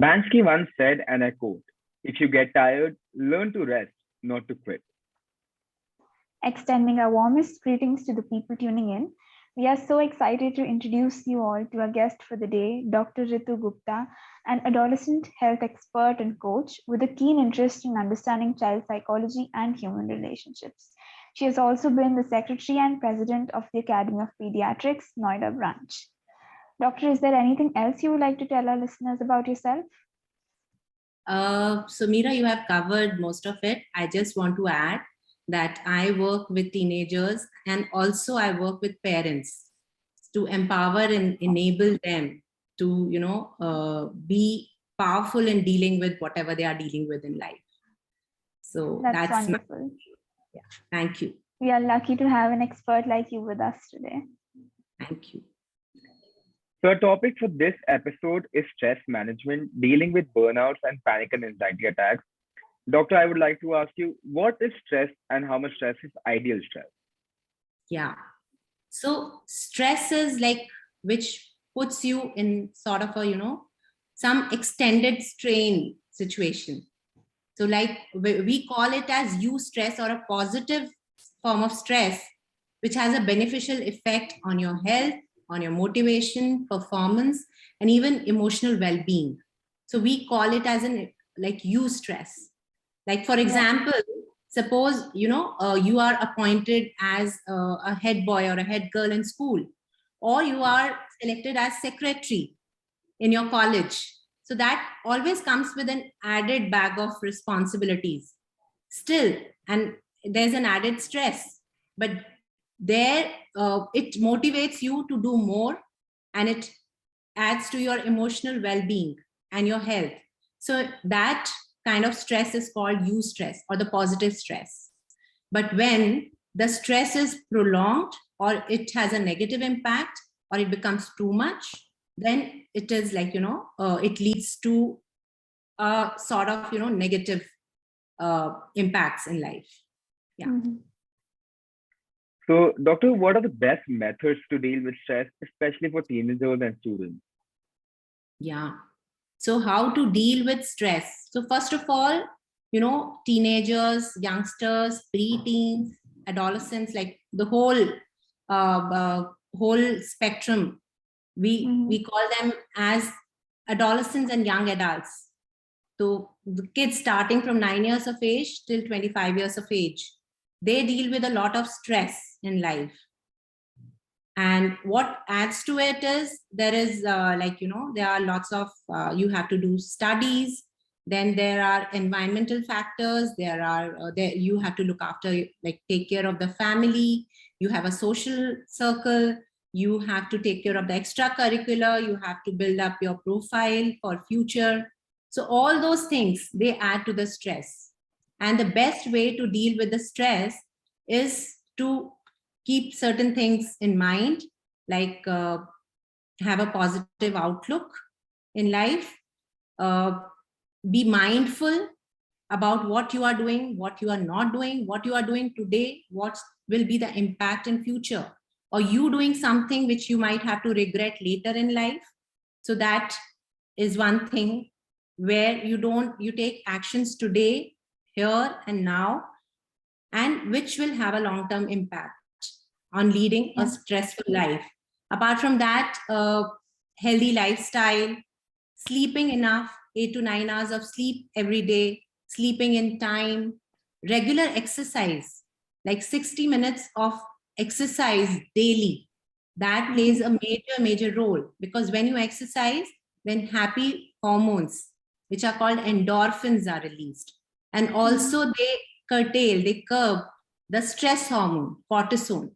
Bansky once said, and I quote, "If you get tired, learn to rest, not to quit." Extending our warmest greetings to the people tuning in. We are so excited to introduce you all to our guest for the day, Dr. Ritu Gupta, an adolescent health expert and coach with a keen interest in understanding child psychology and human relationships. She has also been the secretary and president of the Academy of Pediatrics, Noida branch. Doctor, is there anything else you would like to tell our listeners about yourself? So Mira, you have covered most of it. I just want to add that I work with teenagers and also I work with parents to empower and enable them to, be powerful in dealing with whatever they are dealing with in life. So that's wonderful. Yeah, thank you. We are lucky to have an expert like you with us today. Thank you. So our topic for this episode is stress management, dealing with burnouts and panic and anxiety attacks. Doctor, I would like to ask you, what is stress and how much stress is ideal stress? Yeah. So stress is like, which puts you in sort of a, some extended strain situation. So like we call it as eustress, or a positive form of stress, which has a beneficial effect on your health, on your motivation, performance, and even emotional well-being. So we call it as like eustress. Like, for example, suppose, you are appointed as a head boy or a head girl in school, or you are selected as secretary in your college. So that always comes with an added bag of responsibilities still, and there's an added stress, but there it motivates you to do more, and it adds to your emotional well-being and your health. So that kind of stress is called eustress, or the positive stress. But when the stress is prolonged, or it has a negative impact, or it becomes too much, then it is like, it leads to a sort of, negative impacts in life. Yeah. Mm-hmm. So, doctor, what are the best methods to deal with stress, especially for teenagers and students? Yeah. So how to deal with stress? So first of all, teenagers, youngsters, preteens, adolescents, like the whole spectrum, we call them as adolescents and young adults. So the kids starting from 9 years of age till 25 years of age, they deal with a lot of stress in life. And what adds to it is there is there are lots of, you have to do studies. Then there are environmental factors. You have to look after, like take care of the family. You have a social circle. You have to take care of the extracurricular. You have to build up your profile for future. So all those things, they add to the stress. And the best way to deal with the stress is to keep certain things in mind, like have a positive outlook in life, be mindful about what you are doing, what you are not doing, what you are doing today, what will be the impact in future, or you doing something which you might have to regret later in life. So that is one thing where you take actions today, here and now, and which will have a long-term impact on leading a stressful life. Apart from that, healthy lifestyle, sleeping enough, 8 to 9 hours of sleep every day, sleeping in time, regular exercise, like 60 minutes of exercise daily. That plays a major role, because when you exercise, then happy hormones, which are called endorphins, are released. And also they curb the stress hormone, cortisol.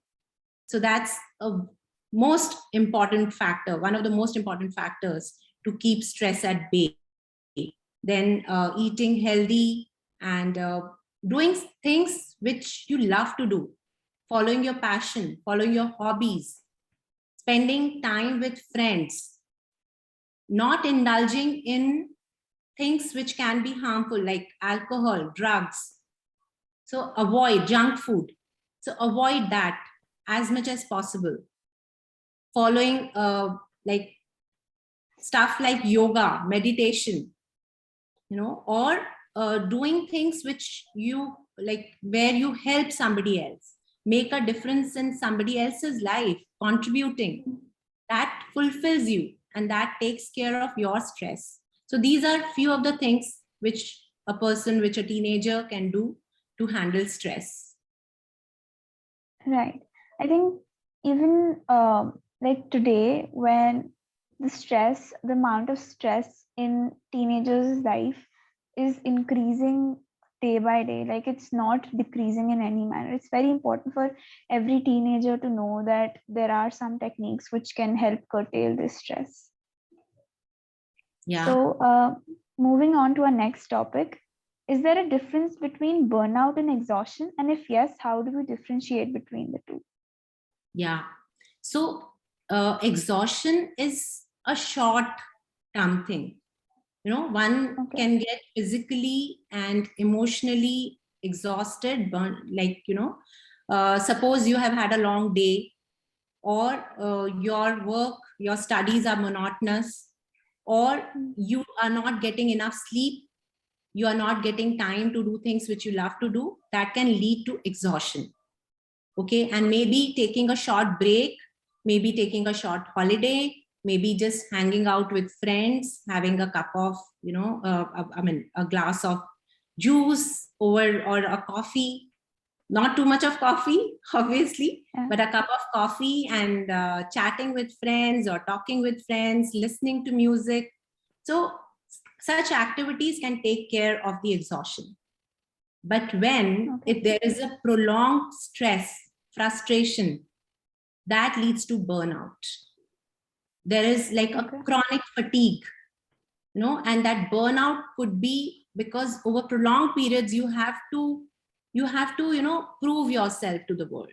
So that's a most important factor, one of the most important factors to keep stress at bay. Then eating healthy and doing things which you love to do, following your passion, following your hobbies, spending time with friends, not indulging in things which can be harmful, like alcohol, drugs. So avoid junk food. So avoid that as much as possible. Following like stuff like yoga, meditation, or doing things which you like, where you help somebody else, make a difference in somebody else's life, contributing, that fulfills you and that takes care of your stress. So these are few of the things which a teenager can do to handle stress. Right. I think even like today, when the amount of stress in teenagers' life is increasing day by day, like it's not decreasing in any manner. It's very important for every teenager to know that there are some techniques which can help curtail this stress. Yeah. So moving on to our next topic, is there a difference between burnout and exhaustion? And if yes, how do we differentiate between the two? Yeah. So exhaustion is a short term thing. One can get physically and emotionally exhausted, suppose you have had a long day, or your studies are monotonous, or you are not getting enough sleep, you are not getting time to do things which you love to do, that can lead to exhaustion. Okay, and maybe taking a short break, maybe taking a short holiday, maybe just hanging out with friends, having a cup of, a glass of juice or a coffee, not too much of coffee, obviously, but a cup of coffee and chatting with friends or talking with friends, listening to music. So such activities can take care of the exhaustion. But if there is a prolonged stress, frustration, that leads to burnout. There is like a chronic fatigue, and that burnout could be because over prolonged periods you have to prove yourself to the world.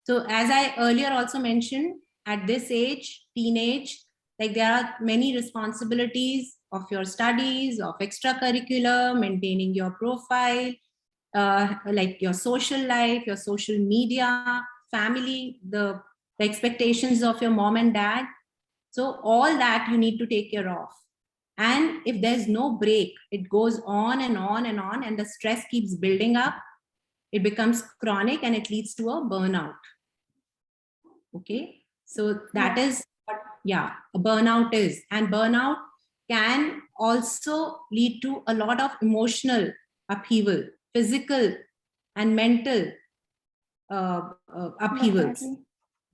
So as I earlier also mentioned, at this age, teenage, like there are many responsibilities of your studies, of extracurricular, maintaining your profile, like your social life, your social media, family, the expectations of your mom and dad. So all that you need to take care of. And if there's no break, it goes on and on and on, and the stress keeps building up. It becomes chronic and it leads to a burnout. Okay, so that is what, a burnout is. And burnout can also lead to a lot of emotional upheaval, physical and mental upheavals. Definitely.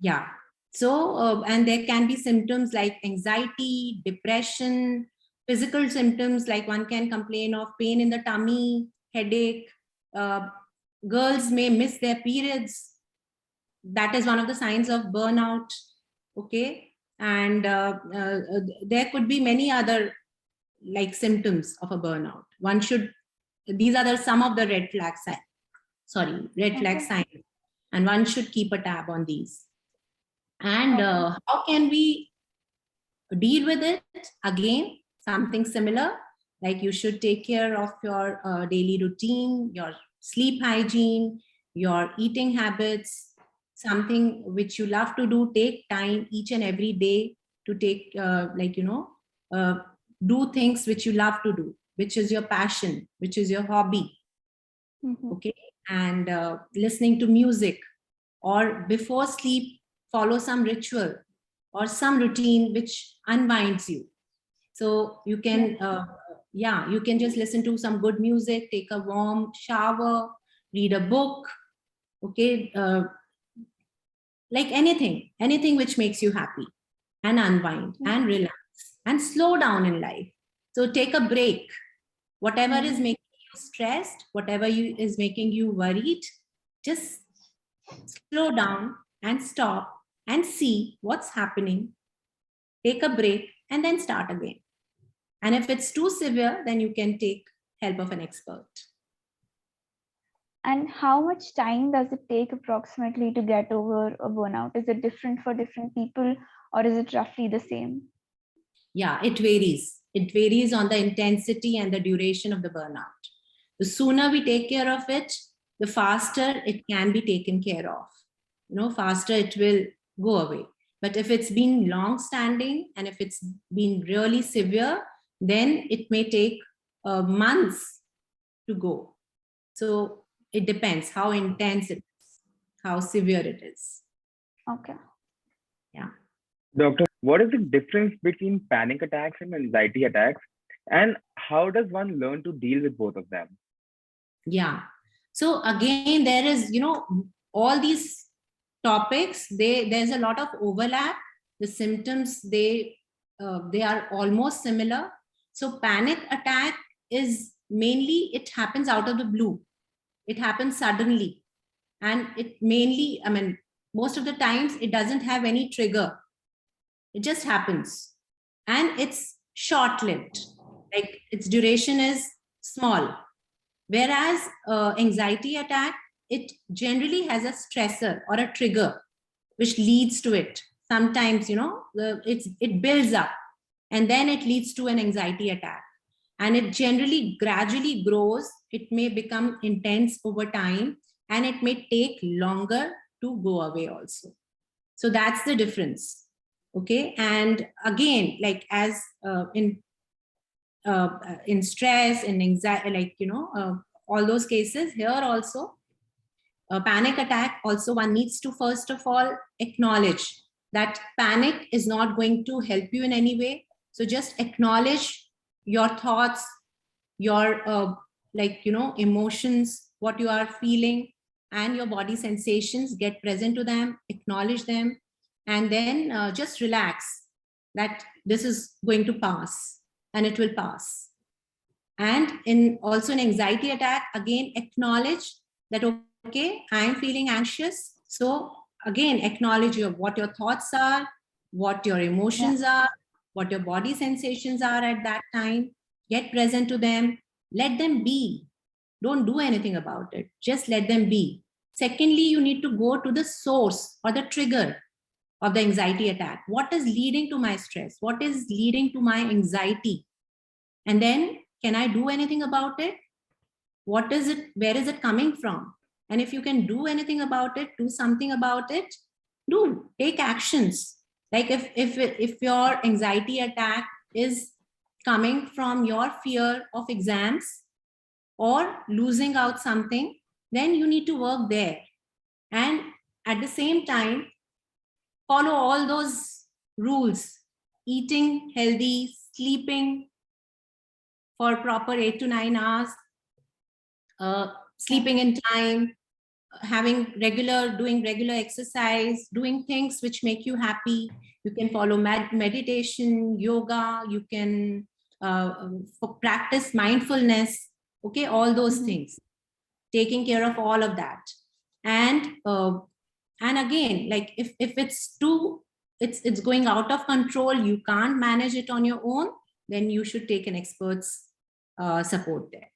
Yeah. So, and there can be symptoms like anxiety, depression, physical symptoms like one can complain of pain in the tummy, headache. Girls may miss their periods. That is one of the signs of burnout. Okay. And there could be many other like symptoms of a burnout. These are some of the red flag signs. And one should keep a tab on these. And how can we deal with it? Again, something similar, like you should take care of your daily routine, your sleep hygiene, your eating habits, something which you love to do. Take time each and every day to take, do things which you love to do, which is your passion, which is your hobby. Okay, and listening to music, or before sleep, follow some ritual or some routine which unwinds you. So you can, you can just listen to some good music, take a warm shower, read a book. Okay, like anything which makes you happy, and unwind and relax and slow down in life. So take a break. Whatever is making you stressed, whatever is making you worried, just slow down and stop and see what's happening. Take a break and then start again. And if it's too severe, then you can take help of an expert. And how much time does it take approximately to get over a burnout? Is it different for different people, or is it roughly the same? Yeah, it varies. It varies on the intensity and the duration of the burnout. The sooner we take care of it, the faster it can be taken care of. Faster it will go away. But if it's been long standing and if it's been really severe, then it may take months to go. So it depends how intense it is, how severe it is. Okay. Yeah. Doctor, what is the difference between panic attacks and anxiety attacks? And how does one learn to deal with both of them? Yeah. So again, there is, all these topics, there's a lot of overlap. The symptoms, they are almost similar. So panic attack is mainly, it happens out of the blue. It happens suddenly. And it mainly, most of the times it doesn't have any trigger. It just happens. And it's short-lived. Like its duration is small. Whereas anxiety attack, it generally has a stressor or a trigger which leads to it. Sometimes, it builds up and then it leads to an anxiety attack. And it generally gradually grows. It may become intense over time and it may take longer to go away also. So that's the difference. Okay. And again, like as in stress and anxiety, all those cases here also, a panic attack also, one needs to first of all acknowledge that panic is not going to help you in any way. So just acknowledge your thoughts, your emotions, what you are feeling, and your body sensations. Get present to them, acknowledge them, and then just relax that this is going to pass and it will pass. And also in anxiety attack, again, acknowledge that, okay, I'm feeling anxious. So again, acknowledge what your thoughts are, what your emotions are, what your body sensations are at that time. Get present to them, let them be. Don't do anything about it. Just let them be. Secondly, you need to go to the source or the trigger of the anxiety attack. What is leading to my stress? What is leading to my anxiety? And then, can I do anything about it? What is it? Where is it coming from? And if you can do anything about it, do something about it. Take actions. Like if your anxiety attack is coming from your fear of exams or losing out something, then you need to work there. And at the same time, follow all those rules: eating healthy, sleeping for proper 8 to 9 hours, sleeping in time, doing regular exercise, doing things which make you happy. You can follow meditation, yoga, you can practice mindfulness, okay, all those things, taking care of all of that. And again, like if it's it's going out of control, you can't manage it on your own, then you should take an expert's support there.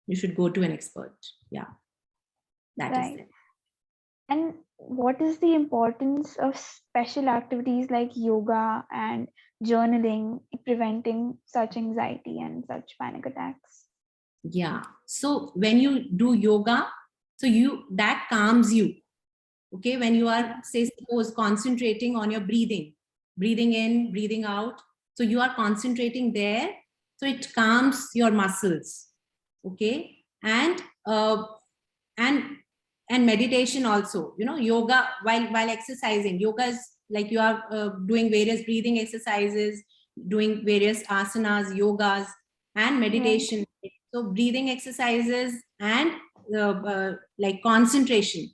You should go to an expert. Yeah, that is it. And what is the importance of special activities like yoga and journaling preventing such anxiety and such panic attacks? Yeah. So when you do yoga, so that calms you. Okay. When you are, say, suppose concentrating on your breathing in, breathing out. So you are concentrating there. So it calms your muscles. Okay. And meditation also, yoga while exercising. Yoga is like you are doing various breathing exercises, doing various asanas, yogas, and meditation. So breathing exercises and like concentration,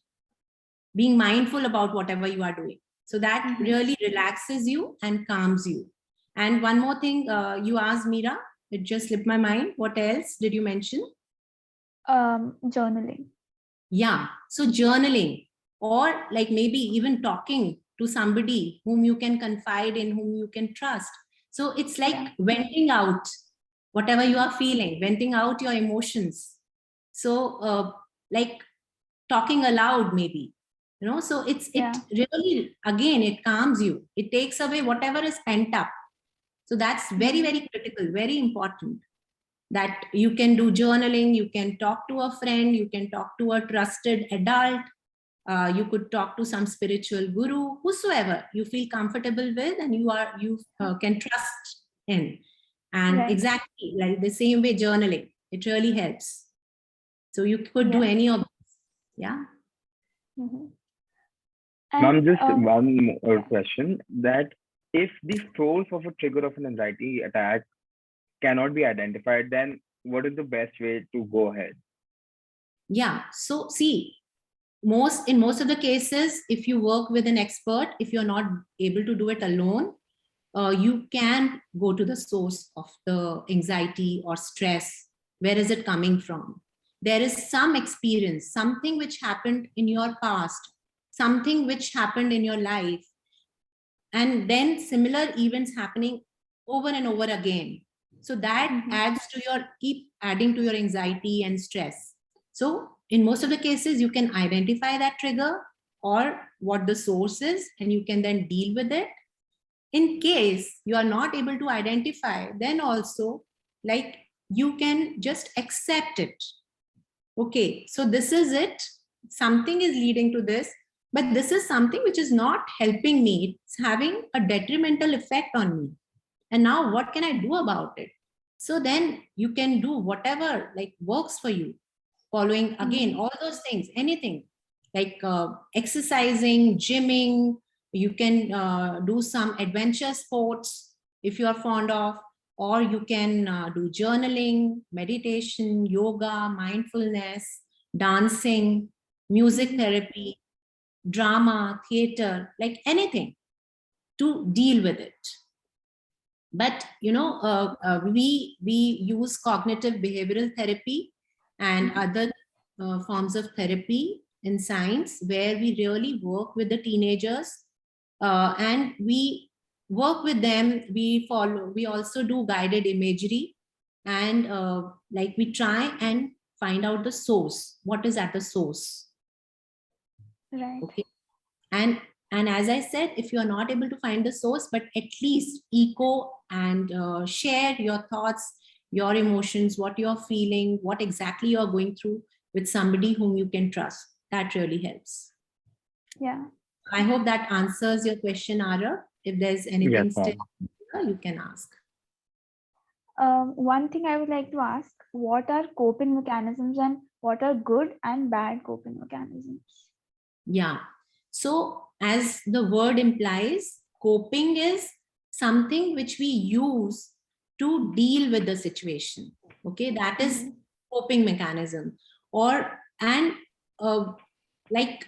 being mindful about whatever you are doing. So that really relaxes you and calms you. And one more thing you asked, Mira, it just slipped my mind. What else did you mention? Journaling. Yeah. So journaling, or like maybe even talking to somebody whom you can confide in, whom you can trust. So it's like venting out whatever you are feeling, venting out your emotions. So like talking aloud maybe, so it really, again, it calms you. It takes away whatever is pent up. So that's very, very critical, very important. That you can do journaling, you can talk to a friend, you can talk to a trusted adult, you could talk to some spiritual guru, whosoever you feel comfortable with and you can trust in. And exactly like the same way, journaling, it really helps. So you could do any of this. Yeah. Ma'am, just one more question, that if the source of a trigger of an anxiety attack cannot be identified, then what is the best way to go ahead? Yeah. So see, in most of the cases, if you work with an expert, if you're not able to do it alone, you can go to the source of the anxiety or stress. Where is it coming from? There is some experience, something which happened in your past, something which happened in your life, and then similar events happening over and over again. So that adds to keep adding to your anxiety and stress. So in most of the cases, you can identify that trigger or what the source is, and you can then deal with it. In case you are not able to identify, then also like you can just accept it. Okay, so this is it. Something is leading to this, but this is something which is not helping me. It's having a detrimental effect on me. And now what can I do about it? So then you can do whatever like works for you. Following again, all those things, anything like exercising, gymming, you can do some adventure sports if you are fond of, or you can do journaling, meditation, yoga, mindfulness, dancing, music therapy, drama, theater, like anything to deal with it. But we use cognitive behavioral therapy and other forms of therapy in science, where we really work with the teenagers and we work with them. We also do guided imagery, and like we try and find out the source, what is at the source. Right. Okay. And as I said, if you are not able to find the source, but at least echo and share your thoughts, your emotions, what you're feeling, what exactly you're going through with somebody whom you can trust. That really helps. Yeah. I hope that answers your question, Arav. If there's anything still, you can ask. One thing I would like to ask, what are coping mechanisms and what are good and bad coping mechanisms? Yeah. So as the word implies, coping is something which we use to deal with the situation. Okay, that is coping mechanism. Like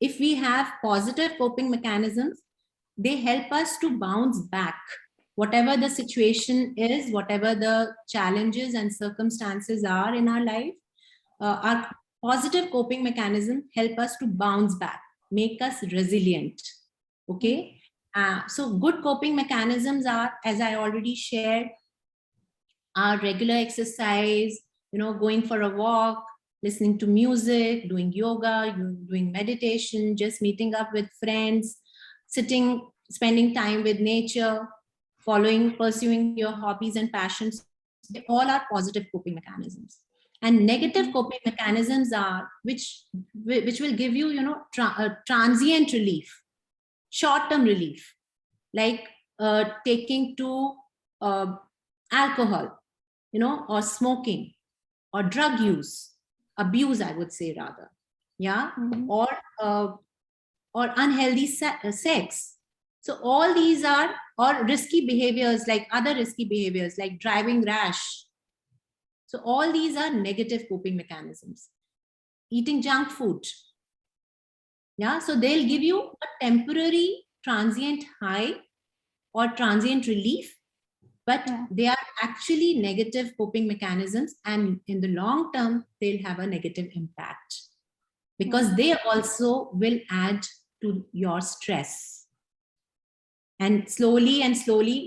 if we have positive coping mechanisms, they help us to bounce back. Whatever the situation is, whatever the challenges and circumstances are in our life, our positive coping mechanism help us to bounce back, make us resilient. Okay. So good coping mechanisms are, as I already shared, our regular exercise, going for a walk, listening to music, doing yoga, doing meditation, just meeting up with friends, spending time with nature, pursuing your hobbies and passions. They all are positive coping mechanisms. And negative coping mechanisms are which will give you, transient relief, short-term relief, like taking to alcohol, or smoking, or drug use, abuse, I would say rather, yeah, or unhealthy sex. So all these are, or risky behaviors, like other risky behaviors, like driving rash. So all these are negative coping mechanisms. Eating junk food. Yeah, so they'll give you a temporary transient high or transient relief, but they are actually negative coping mechanisms, and in the long term, they'll have a negative impact because they also will add to your stress. And slowly,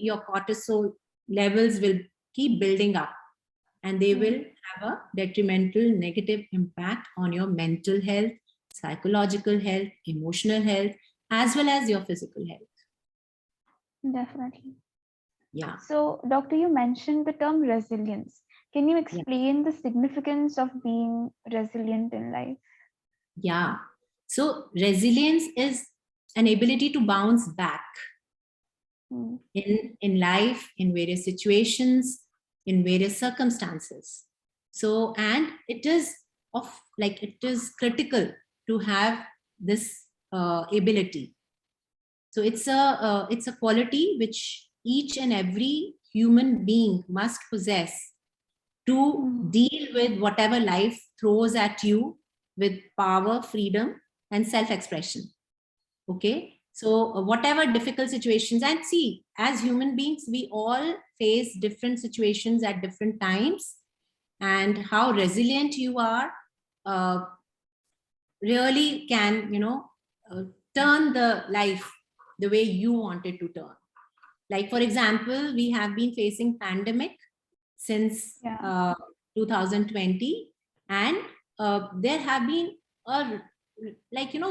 your cortisol levels will keep building up, and they will have a detrimental negative impact on your mental health, psychological health, emotional health, as well as your physical health. Definitely. Yeah. So, doctor, you mentioned the term resilience. Can you explain the significance of being resilient in life? Yeah. So resilience is an ability to bounce back. in life, in various situations, in various circumstances. So, and it is critical to have this ability. So it's a quality which each and every human being must possess to deal with whatever life throws at you with power, freedom, and self-expression. Okay, so whatever difficult situations, and see, as human beings, we all face different situations at different times, and how resilient you are really can, turn the life the way you want it to turn. Like, for example, we have been facing pandemic since 2020, and there have been a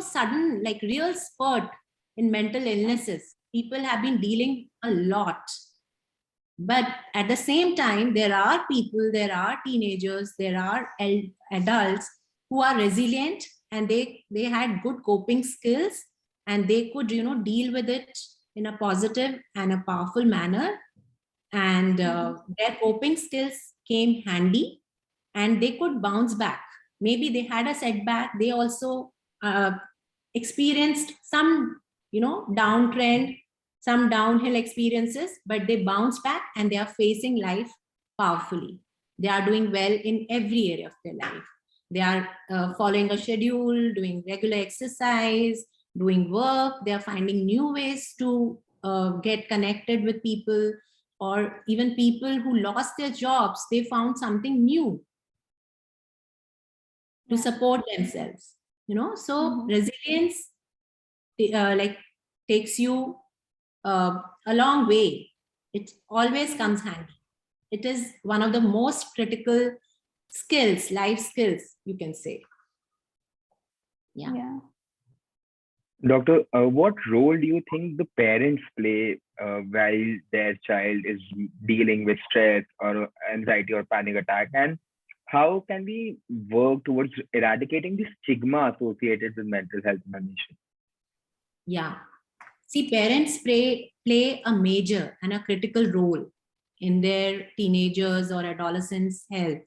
sudden, real spurt in mental illnesses. People have been dealing a lot, but at the same time, there are people, there are teenagers, there are adults who are resilient, and they had good coping skills, and they could deal with it in a positive and a powerful manner, and their coping skills came handy, and they could bounce back. Maybe they had a setback, they also experienced some downtrend, some downhill experiences, but they bounce back and they are facing life powerfully. They are doing well in every area of their life. They are following a schedule, doing regular exercise, doing work. They are finding new ways to get connected with people, or even people who lost their jobs, they found something new to support themselves. So resilience takes you a long way. It always comes handy. It is one of the most critical skills, life skills, you can say. Yeah. Doctor, what role do you think the parents play while their child is dealing with stress or anxiety or panic attack? And how can we work towards eradicating the stigma associated with mental health in our nation? Yeah. See, parents play a major and a critical role in their teenagers or adolescents' health.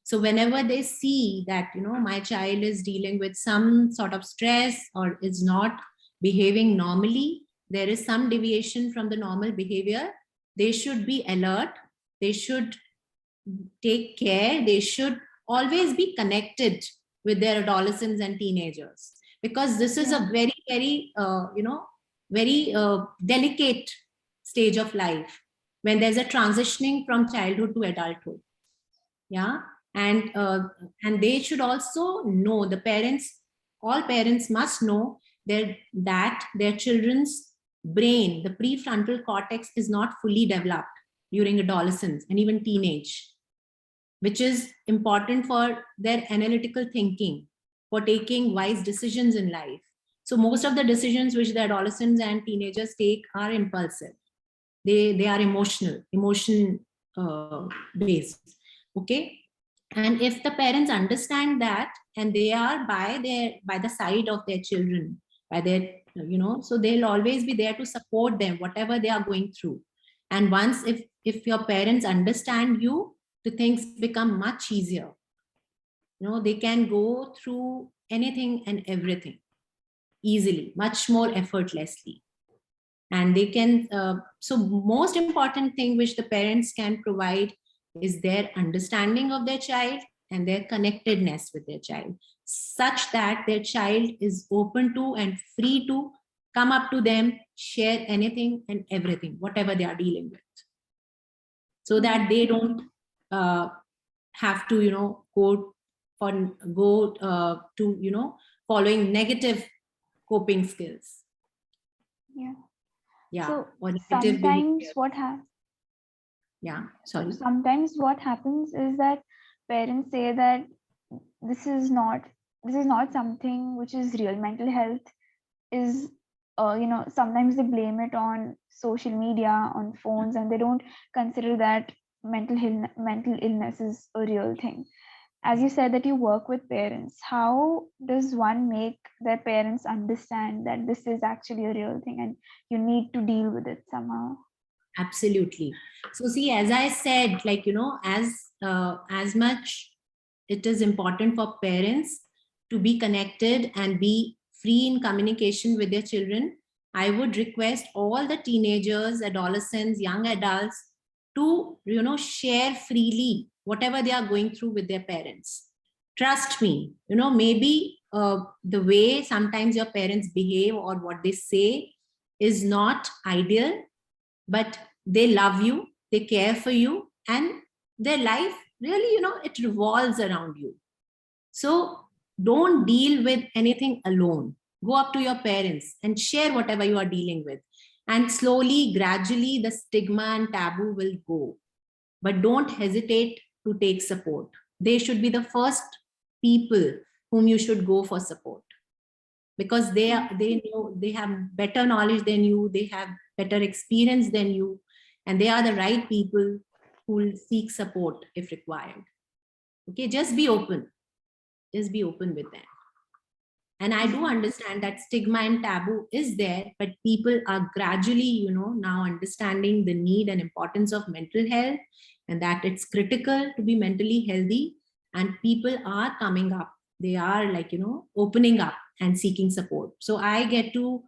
So whenever they see that, my child is dealing with some sort of stress or is not behaving normally, there is some deviation from the normal behavior, they should be alert. They should take care. They should always be connected with their adolescents and teenagers, because this is a very, very, very delicate stage of life when there's a transitioning from childhood to adulthood. Yeah. And they should also know, all parents must know that their children's brain, the prefrontal cortex, is not fully developed during adolescence and even teenage, which is important for their analytical thinking, for taking wise decisions in life. So most of the decisions which the adolescents and teenagers take are impulsive. They are emotion based. Okay. And if the parents understand that, and they are by the side of their children, by their, so they'll always be there to support them, whatever they are going through. And once, if your parents understand you, the things become much easier. They can go through anything and everything easily, much more effortlessly. And they can, so most important thing which the parents can provide is their understanding of their child and their connectedness with their child, such that their child is open to and free to come up to them, share anything and everything, whatever they are dealing with, so that they don't have to, go to, following negative coping skills. Yeah. So or sometimes behavior. Sometimes what happens is that parents say that this is not something which is real. Mental health is, sometimes they blame it on social media, on phones, and they don't consider that mental illness is a real thing. as you said that you work with parents, how does one make their parents understand that this is actually a real thing and you need to deal with it somehow? Absolutely. So see, as I said, like, as much it is important for parents to be connected and be free in communication with their children, I would request all the teenagers, adolescents, young adults to, share freely whatever they are going through with their parents. Trust me, maybe the way sometimes your parents behave or what they say is not ideal, but they love you, they care for you, and their life really, it revolves around you. So don't deal with anything alone. Go up to your parents and share whatever you are dealing with. And slowly, gradually, the stigma and taboo will go. But don't hesitate to take support. They should be the first people whom you should go for support, because they know, they have better knowledge than you, they have better experience than you, and they are the right people who will seek support if required. Okay, just be open with them. And I do understand that stigma and taboo is there, but people are gradually, now understanding the need and importance of mental health, and that it's critical to be mentally healthy. And people are coming up. They are like, opening up and seeking support. So I get to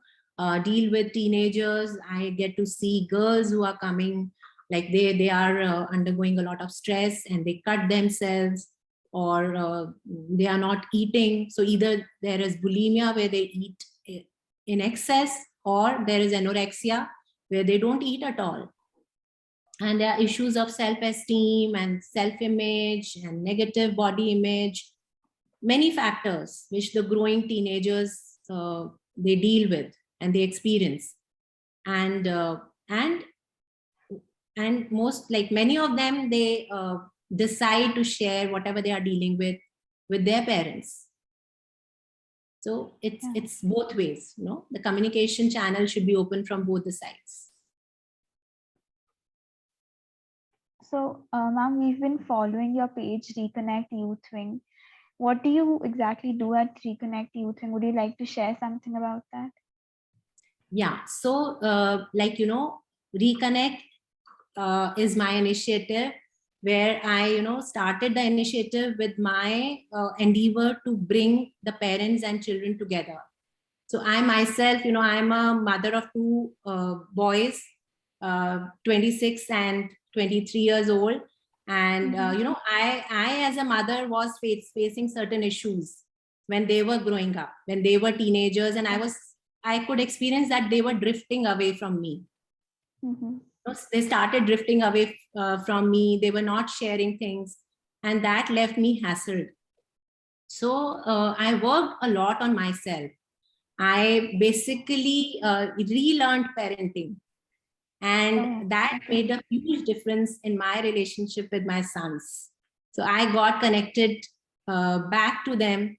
deal with teenagers. I get to see girls who are coming, like they are undergoing a lot of stress and they cut themselves, or they are not eating. So either there is bulimia where they eat in excess, or there is anorexia where they don't eat at all. And there are issues of self-esteem and self-image and negative body image, many factors which the growing teenagers they deal with and they experience. And most, like many of them, they decide to share whatever they are dealing with their parents. So it's both ways, the communication channel should be open from both the sides. So, ma'am, we've been following your page, Reconnect Youth Wing. What do you exactly do at Reconnect Youth Wing? Would you like to share something about that? Yeah. So, Reconnect is my initiative, where I, started the initiative with my endeavor to bring the parents and children together. So I myself, I'm a mother of two boys, 26 and 23 years old. And, I as a mother was facing certain issues when they were growing up, when they were teenagers, and I could experience that they were drifting away from me. They started drifting away from me. They were not sharing things, and that left me hassled. So I worked a lot on myself. I basically relearned parenting, and that made a huge difference in my relationship with my sons. So I got connected back to them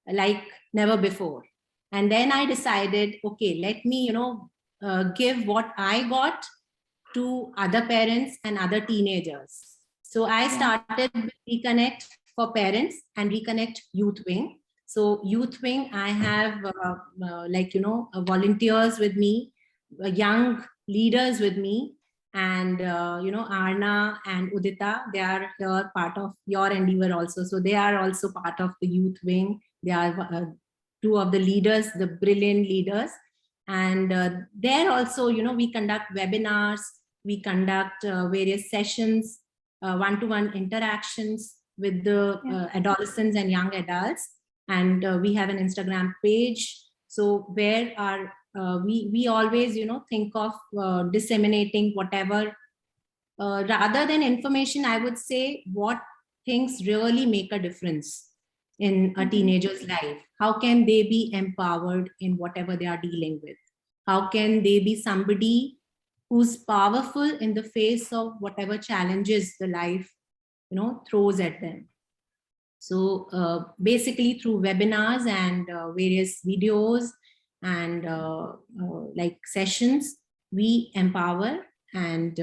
like never before. And then I decided, okay, let me, give what I got to other parents and other teenagers. So I started with Reconnect for parents and Reconnect Youth Wing. So Youth Wing, I have volunteers with me, young leaders with me, and Arna and Udita, they are here part of your endeavor also. So they are also part of the Youth Wing. They are two of the leaders, the brilliant leaders. And there also, we conduct webinars, we conduct various sessions, one-to-one interactions with the adolescents and young adults. And we have an Instagram page. So where we always, think of disseminating whatever, rather than information, I would say what things really make a difference in a teenager's life. How can they be empowered in whatever they are dealing with? How can they be somebody who's powerful in the face of whatever challenges the life, throws at them? So basically through webinars and various videos and like sessions, we empower and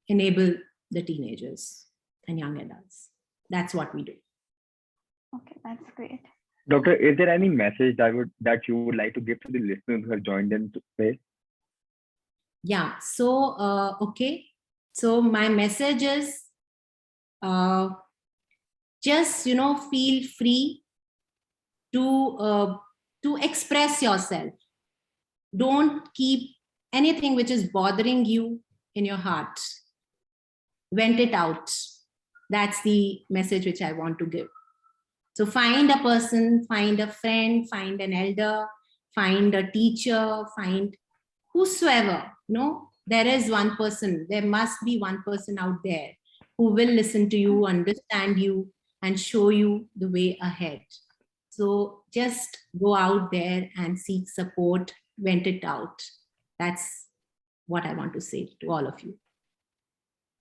enable the teenagers and young adults. That's what we do. Okay, that's great. Doctor, is there any message that you would like to give to the listeners who have joined in today? Yeah. So, okay. So my message is, just, feel free to express yourself. Don't keep anything which is bothering you in your heart. Vent it out. That's the message which I want to give. So find a person, find a friend, find an elder, find a teacher, find whosoever. There is one person, there must be one person out there who will listen to you, understand you, and show you the way ahead. So just go out there and seek support, vent it out. That's what I want to say to all of you.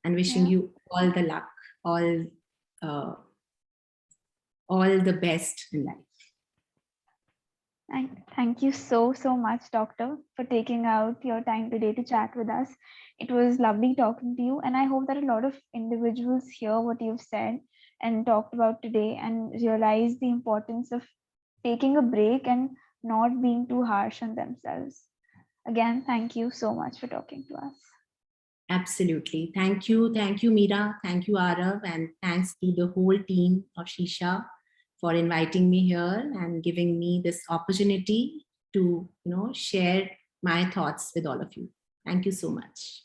And wishing you all the luck, all the best in life. Thank you so much, Doctor, for taking out your time today to chat with us. It was lovely talking to you, and I hope that a lot of individuals hear what you've said and talked about today and realize the importance of taking a break and not being too harsh on themselves. Again, thank you so much for talking to us. Absolutely. Thank you, Mira. Thank you, Arav, and thanks to the whole team of Shisha for inviting me here and giving me this opportunity to, share my thoughts with all of you. Thank you so much.